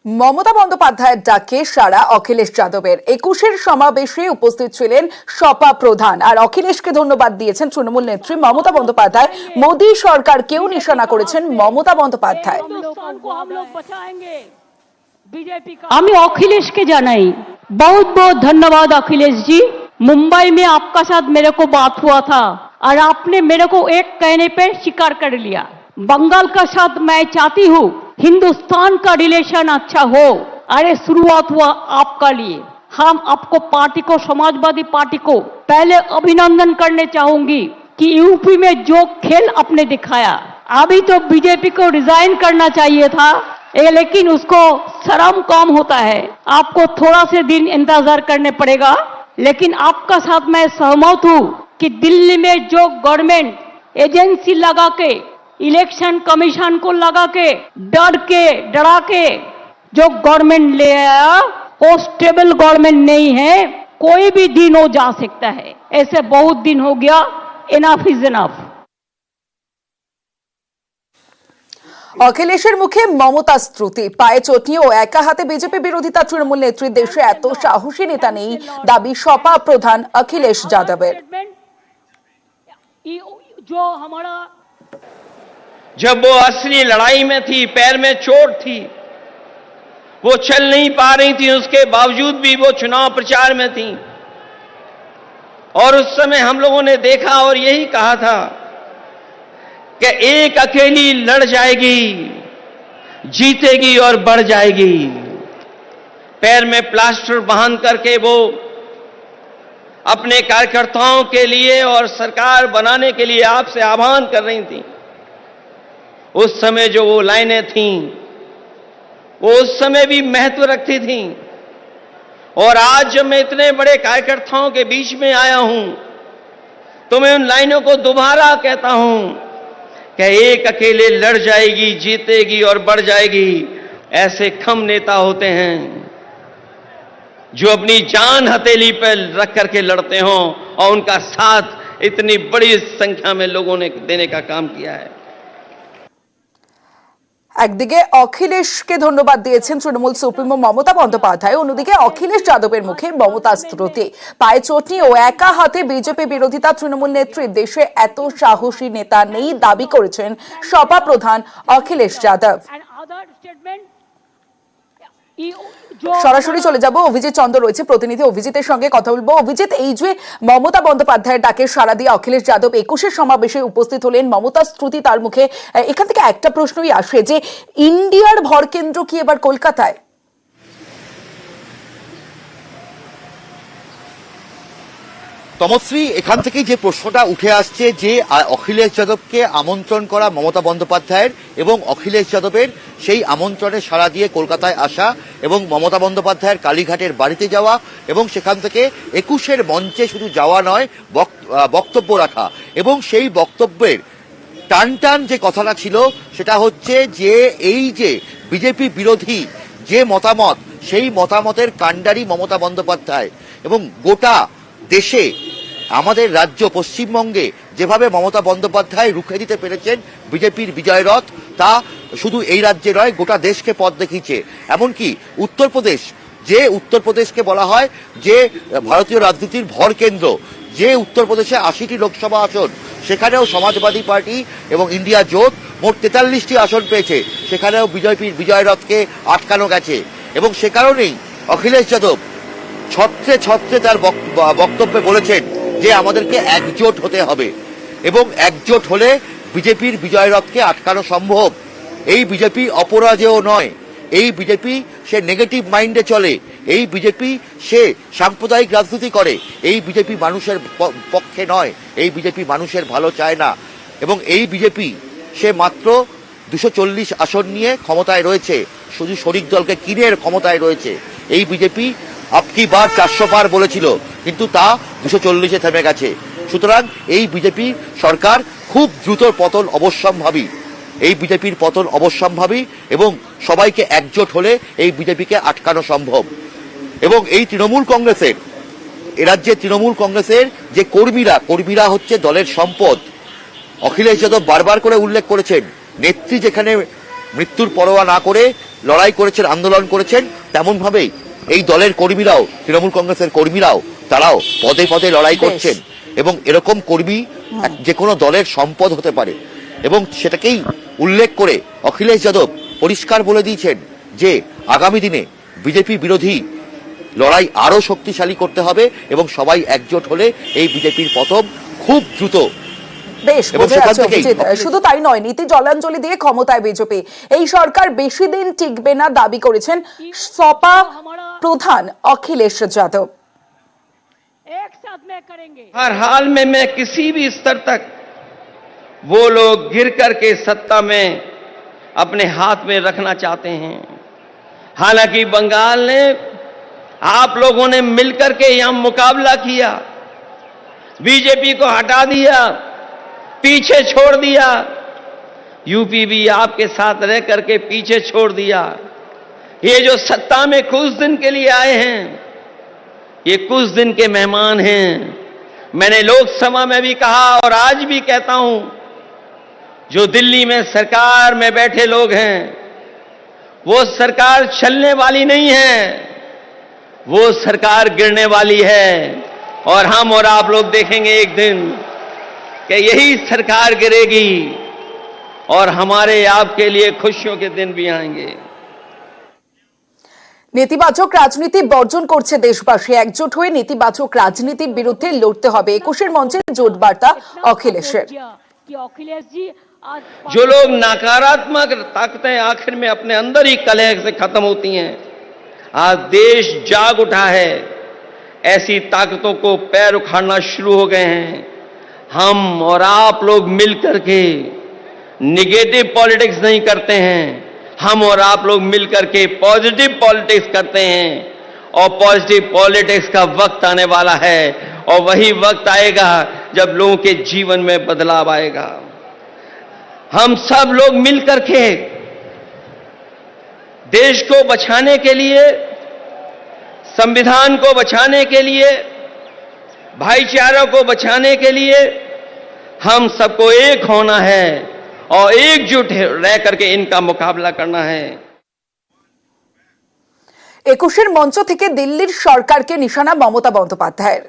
মমতা বন্দ্যোপাধ্যায়ের ডাকে সাড়া অখিলেশ যাদবের 21-এর সমাবেশে উপস্থিত ছিলেন সপা প্রধান। আর অখিলেশকে ধন্যবাদ দিয়েছেন তৃণমূল নেত্রী মমতা বন্দ্যোপাধ্যায়। মোদী সরকারকেও নিশানা করেছেন মমতা বন্দ্যোপাধ্যায়। আমি अखिलेश के जानाई बहुत बहुत धन्यवाद अखिलेश जी। मुंबई में आपका साथ मेरे को बात हुआ था और आपने मेरे को एक कहने पे स्वीकार कर लिया। बंगाल का साथ मैं चाहती हूँ हिंदुस्तान का रिलेशन अच्छा हो। अरे शुरुआत हुआ आपका लिए, हम आपको पार्टी को, समाजवादी पार्टी को पहले अभिनंदन करने चाहूंगी कि यूपी में जो खेल आपने दिखाया। अभी तो बीजेपी को रिजाइन करना चाहिए था, लेकिन उसको शर्म कम होता है। आपको थोड़ा से दिन इंतजार करने पड़ेगा, लेकिन आपका साथ मैं सहमत हूँ कि दिल्ली में जो गवर्नमेंट एजेंसी लगा के, इलेक्शन कमीशन को लगा के, डरा के जो गवर्नमेंट ले आया वो स्टेबल गवर्नमेंट नहीं है। कोई भी दिन हो जा सकता है, ऐसे बहुत दिन हो गया। Enough is enough. অখিলেশের মুখে মমতা স্তুতি, পায়ে চটি ও একা হাতে বিজেপি বিরোধিতা তৃণমূল নেত্রীর দেশে এত সাহসী নেতা নেই, দাবি সপা প্রধান অখিলেশ যাদবের। जो हमारा जब वो असली लड़ाई में थी, पैर में चोट थी, वो चल नहीं पा रही थी, उसके बावजूद भी वो चुनाव प्रचार में थी। और उस समय हम लोगों ने देखा और यही कहा था कि एक अकेली लड़ जाएगी, जीतेगी और बढ़ जाएगी। पैर में प्लास्टर बांध करके वो अपने कार्यकर्ताओं के लिए और सरकार बनाने के लिए आपसे आह्वान कर रही थी। उस समय जो वो लाइनें थीं, वो उस समय भी महत्व रखती थीं। और आज जब मैं इतने बड़े कार्यकर्ताओं के बीच में आया हूं, तो मैं उन लाइनों को दोबारा कहता हूं कि एक अकेले लड़ जाएगी, जीतेगी और बढ़ जाएगी। ऐसे कम नेता होते हैं जो अपनी जान हथेली पर रख करके लड़ते हों, और उनका साथ इतनी बड़ी संख्या में लोगों ने देने का काम किया है। একদিকে অখিলেশকে ধন্যবাদ দিয়েছেন তৃণমূল সুপ্রিমো মমতা বন্দ্যোপাধ্যায়, অন্যদিকে অখিলেশ যাদবের মুখে মমতা স্তুতি, পায়ে চটি ও একা হাতে বিজেপি বিরোধিতা তৃণমূল নেত্রীর দেশে এত সাহসী নেতা নেই, দাবি করেছেন সপা প্রধান অখিলেশ যাদব। সরাসরি চলে যাব, অভিজিৎ চন্দ্র রয়েছে প্রতিনিধি, অভিজিতের সঙ্গে কথা বলবো। অভিজিৎ, এই যে মমতা বন্দ্যোপাধ্যায়ের ডাকে সাড়া দিয়ে অখিলেশ যাদব 21-এর সমাবেশে উপস্থিত হলেন, মমতা স্তুতি তার মুখে, এখান থেকে একটা প্রশ্নই আসে যে ইন্ডিয়ার ভরকেন্দ্র কি এবার কলকাতায়? তমশ্রী, এখান থেকে যে প্রশ্নটা উঠে আসছে যে অখিলেশ যাদবকে আমন্ত্রণ করা মমতা বন্দ্যোপাধ্যায়ের এবং অখিলেশ যাদবের সেই আমন্ত্রণে সাড়া দিয়ে কলকাতায় আসা এবং মমতা বন্দ্যোপাধ্যায়ের কালীঘাটের বাড়িতে যাওয়া এবং সেখান থেকে 21-এর মঞ্চে শুধু যাওয়া নয়, বক্তব্য রাখা, এবং সেই বক্তব্যের টান যে কথাটা ছিল সেটা হচ্ছে যে এই যে বিজেপি বিরোধী যে মতামত, সেই মতামতের কাণ্ডারি মমতা বন্দ্যোপাধ্যায়, এবং গোটা দেশে আমাদের রাজ্য পশ্চিমবঙ্গে যেভাবে মমতা বন্দ্যোপাধ্যায় রুখে দিতে পেরেছেন বিজেপির বিজয় রথ, তা শুধু এই রাজ্যে নয়, গোটা দেশকে পথ দেখিয়েছে। এমনকি উত্তরপ্রদেশ, যে উত্তরপ্রদেশকে বলা হয় যে ভারতীয় রাজনীতির ভর কেন্দ্র, যে উত্তরপ্রদেশে 80টি লোকসভা আসন, সেখানেও সমাজবাদী পার্টি এবং ইন্ডিয়া জোট মোট 43টি আসন পেয়েছে, সেখানেও বিজেপির বিজয় রথকে আটকানো গেছে। এবং সে কারণেই অখিলেশ যাদব ছত্রে তার বক্তব্যে বলেছেন যে আমাদেরকে একজোট হতে হবে, এবং একজোট হলে বিজেপির বিজয় রথকে আটকানো সম্ভব। এই বিজেপি অপরাজেয় নয়, এই বিজেপি সে নেগেটিভ মাইন্ডে চলে, এই বিজেপি সে সাম্প্রদায়িক রাজনীতি করে, এই বিজেপি মানুষের পক্ষে নয়, এই বিজেপি মানুষের ভালো চায় না। এবং এই বিজেপি সে মাত্র 240 আসন নিয়ে ক্ষমতায় রয়েছে, শুধু শরিক দলকে কিনে ক্ষমতায় রয়েছে। এই বিজেপি আপকি বার 400 পার বলেছিল, কিন্তু তা 240-এ থেমে গেছে। সুতরাং এই বিজেপি সরকার খুব দ্রুত পতন অবশ্যম্ভাবী, এই বিজেপির পতন অবশ্যম্ভাবী, এবং সবাইকে একজোট হলে এই বিজেপিকে আটকানো সম্ভব। এবং এই তৃণমূল কংগ্রেসের, এরাজ্যে তৃণমূল কংগ্রেসের যে কর্মীরা হচ্ছে দলের সম্পদ। অখিলেশ যাদব বারবার করে উল্লেখ করেছেন, নেত্রী যেখানে মৃত্যুর পরোয়া না করে লড়াই করেছেন, আন্দোলন করেছেন, তেমন ভাবেই এই দলের কর্মীরাও, তৃণমূল কংগ্রেসের কর্মীরাও তারাও পদে পদে লড়াই করছেন। এবং এরকম কর্মী যে কোনো দলের সম্পদ হতে পারে, এবং সেটাকেই উল্লেখ করে অখিলেশ যাদব পরিষ্কার বলে দিয়েছেন যে আগামী দিনে বিজেপি বিরোধী লড়াই আরো শক্তিশালী করতে হবে এবং সবাই একজোট হলে এই বিজেপির পতন খুব দ্রুত। বেশ এবং বোঝা সেখান যাচ্ছে থেকেই অভিজিৎ। শুধু তাই নয়, নীতি জলাঞ্জলি দিয়ে ক্ষমতায় বিজেপি। এই সরকার বেশি দিন টিকবে না দাবি করেছেন সপা প্রধান অখিলেশ যাদব। एक साथ में करेंगे। हर हाल में मैं किसी भी स्तर तक वो लोग गिर करके सत्ता में अपने हाथ में रखना चाहते हैं। हालांकि बंगाल ने, आप लोगों ने मिलकर के यहां मुकाबला किया, बीजेपी को हटा दिया, पीछे छोड़ दिया। यूपी भी आपके साथ रह करके पीछे छोड़ दिया। ये जो सत्ता में कुछ दिन के लिए आए हैं, ये कुछ दिन के मेहमान हैं। मैंने लोकसभा में भी कहा और आज भी कहता हूं, जो दिल्ली में सरकार में बैठे लोग हैं, वो सरकार चलने वाली नहीं है, वो सरकार गिरने वाली है। और हम और आप लोग देखेंगे एक दिन कि यही सरकार गिरेगी और हमारे आपके लिए खुशियों के दिन भी आएंगे। নেতিবাচক রাজনীতি বর্জন করছে দেশবাসী, একজোট হয়ে নেতিবাচক রাজনীতির বিরুদ্ধে লড়তে হবে। 21 মঞ্চে জোট বার্তা অখিলেশের। कि अखिलेश जी आज जो लोग नकारात्मक ताकतें आखिर में अपने अंदर ही कलह से खत्म होती हैं, आज देश जाग उठा है, ऐसी ताकतों को पैर उखाड़ना शुरू हो गए हैं। हम और आप लोग मिलकर के निगेटिव पॉलिटिक्स नहीं करते हैं, हम और आप लोग मिलकर के पॉजिटिव पॉलिटिक्स करते हैं। और पॉजिटिव पॉलिटिक्स का वक्त आने वाला है, और वही वक्त आएगा जब लोगों के जीवन में बदलाव आएगा। हम सब लोग मिलकर के देश को बचाने के लिए, संविधान को बचाने के लिए, भाईचारा को बचाने के लिए हम सबको एक होना है और एकजुट रह करके इनका मुकाबला करना है। 21 মঞ্চ থেকে দিল্লির সরকারকে নিশানা মমতা বন্দ্যোপাধ্যায়ের।